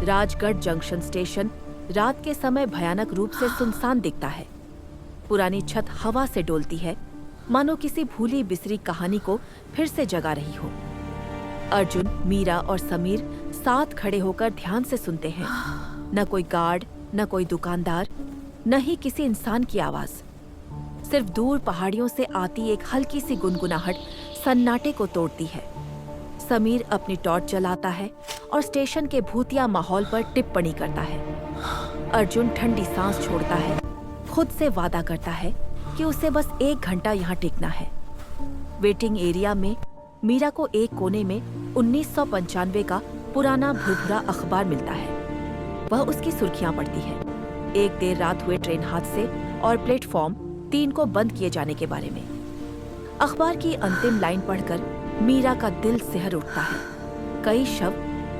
Rajgarh junction station रात के समय भयानक रूप से सुनसान दिखता है। पुरानी छत हवा से डोलती है, मानो किसी भूली बिसरी कहानी को फिर से जगा रही हो। अर्जुन, मीरा और समीर साथ खड़े होकर ध्यान से सुनते हैं। न कोई गार्ड, न कोई दुकानदार, न ही किसी इंसान की आवाज। सिर्फ दूर पहाड़ियों से आती एक हल्की सी गुनगुनाहट सन्नाटे को तोड़ती है। समीर अपनी टॉर्च जलाता है और स्टेशन के भूतिया माहौल पर टिप्पणी करता है। अर्जुन ठंडी सांस छोड़ता है, खुद से वादा करता है कि उसे बस 1 घंटा यहाँ टिकना है। वेटिंग एरिया में मीरा को एक कोने में 1995 का पुराना भुरभुरा अखबार मिलता है। वह उसकी सुर्खियां पढ़ती है, एक देर रात हुए ट्रेन हादसे और प्लेटफॉर्म 3 को बंद किए जाने के बारे में। अखबार की अंतिम लाइन पढ़कर मीरा का दिल सिहर उठता है। कई शव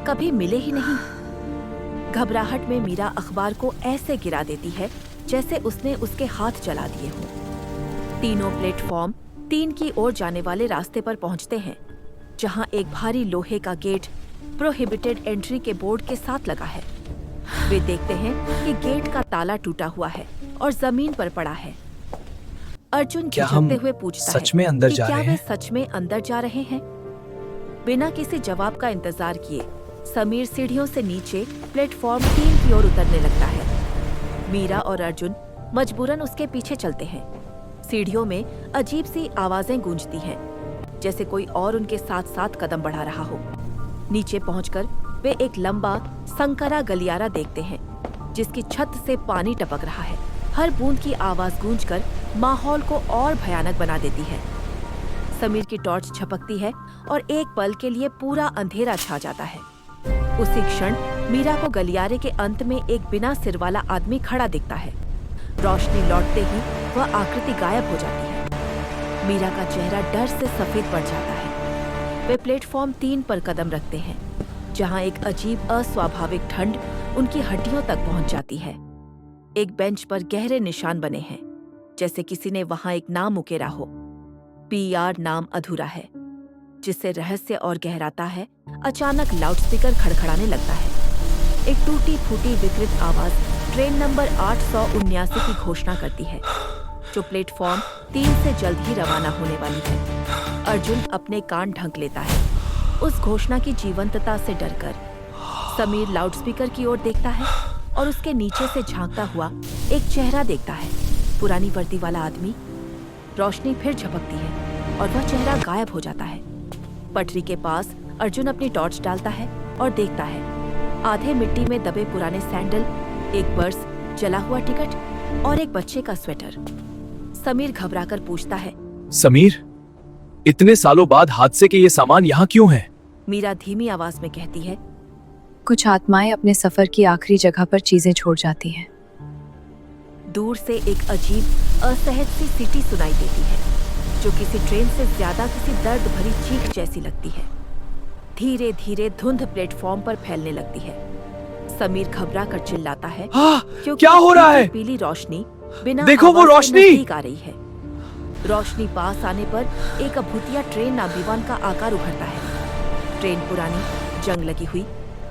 कभी मिले ही नहीं। घबराहट में मीरा अखबार को ऐसे गिरा देती है जैसे उसने उसके हाथ जला दिए हों। तीनों प्लेटफॉर्म 3 की ओर जाने वाले रास्ते पर पहुंचते हैं, जहां एक भारी लोहे का गेट प्रोहिबिटेड एंट्री के बोर्ड के साथ लगा है। वे देखते हैं कि गेट का ताला टूटा हुआ है और जमीन पर पड़ा है। अर्जुन झिझकते हुए पूछता है कि क्या वे सच में अंदर जा रहे हैं। बिना किसी जवाब का इंतजार किए समीर सीढ़ियों से नीचे प्लेटफॉर्म 3 की ओर उतरने लगता है। मीरा और अर्जुन मजबूरन उसके पीछे चलते हैं। सीढ़ियों में अजीब सी आवाजें गूंजती हैं, जैसे कोई और उनके साथ साथ कदम बढ़ा रहा हो। नीचे पहुंचकर वे एक लंबा संकरा गलियारा देखते हैं, जिसकी छत से पानी टपक रहा है। हर बूंद की आवाज गूंजकर माहौल को और भयानक बना देती है। समीर की टॉर्च झपकती है और एक पल के लिए पूरा अंधेरा छा जाता है। उसी क्षण मीरा को गलियारे के अंत में एक बिना सिर वाला आदमी खड़ा दिखता है। रोशनी लौटते ही वह आकृति गायब हो जाती है। मीरा का चेहरा डर से सफेद पड़ जाता है। वे प्लेटफॉर्म 3 पर कदम रखते हैं, जहां एक अजीब अस्वाभाविक ठंड उनकी हड्डियों तक पहुंच जाती है। एक बेंच पर गहरे निशान बने हैं, जैसे किसी ने वहां एक नाम उकेरा हो। PR नाम अधूरा है। जिससे रहस्य और गहराता है, अचानक लाउडस्पीकर खड़खड़ाने लगता है। एक टूटी फूटी विकृत आवाज ट्रेन नंबर 879 की घोषणा करती है, जो प्लेटफॉर्म 3 से जल्द ही रवाना होने वाली है। अर्जुन अपने कान ढक लेता है, उस घोषणा की जीवंतता से डरकर। समीर लाउडस्पीकर की ओर देखता है और उसके नीचे से झांकता हुआ एक चेहरा देखता है, पुरानी वर्दी वाला आदमी। रोशनी फिर झपकती है और वह चेहरा गायब हो जाता है। पटरी के पास अर्जुन अपनी टॉर्च डालता है और देखता है, आधे मिट्टी में दबे पुराने सैंडल, एक पर्स, जला हुआ टिकट और एक बच्चे का स्वेटर। समीर घबराकर पूछता है, समीर, इतने सालों बाद हादसे के ये सामान यहाँ क्यों हैं? मीरा धीमी आवाज में कहती है, कुछ आत्माएं अपने सफर की आखिरी जगह पर चीजें छोड़ जाती हैं। दूर से एक अजीब असहज सी सीटी सुनाई देती है, जो किसी ट्रेन से ज्यादा किसी दर्द भरी चीख जैसी लगती है। धीरे धीरे धुंध प्लेटफॉर्म पर फैलने लगती है। समीर घबरा कर चिल्लाता है, क्योंकि क्या हो रहा है? पीली रोशनी बिना देखो वो रोशनी आ रही है। रोशनी पास आने पर एक भूतिया ट्रेन नाभिवान का आकार उभरता है। ट्रेन पुरानी, जंग लगी हुई,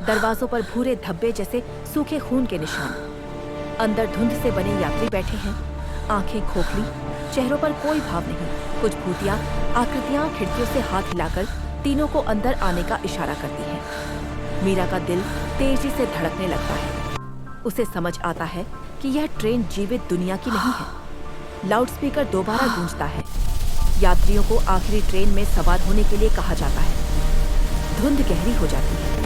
दरवाजों पर भूरे धब्बे जैसे सूखे खून के निशान। अंदर धुंध से बने यात्री बैठे हैं, आंखें खोखली, चेहरों पर कोई भाव नहीं। कुछ भूतिया आकृतियां खिड़कियों से हाथ हिलाकर तीनों को अंदर आने का इशारा करती हैं। मीरा का दिल तेजी से धड़कने लगता है। उसे समझ आता है कि यह ट्रेन जीवित दुनिया की नहीं है। लाउडस्पीकर दोबारा गूंजता है। यात्रियों को आखिरी ट्रेन में सवार होने के लिए कहा जाता है। धुंध गहरी हो जाती है,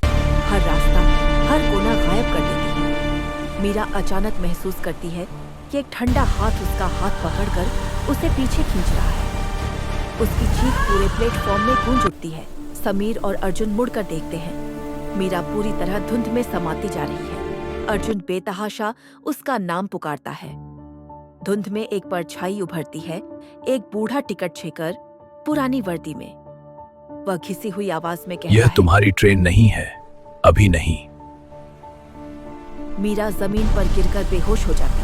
हर रास्ता, हर कोना गायब कर देती है। मीरा अचानक महसूस करती है कि एक ठंडा हाथ उसका हाथ पकड़कर उसे पीछे खींच रहा है। उसकी चीख पूरे प्लेटफॉर्म में गूंज उठती है। समीर और अर्जुन मुड़कर देखते हैं। मीरा पूरी तरह धुंध में समाती जा रही है। अर्जुन बेतहाशा उसका नाम पुकारता है। धुंध में एक परछाई उभरती है, एक बूढ़ा टिकट छेकर पुरानी वर्दी में। वह घिसी हुई आवाज में कहता है, यह तुम्हारी ट्रेन नहीं है, अभी नहीं। मीरा जमीन पर गिरकर बेहोश हो जाती है।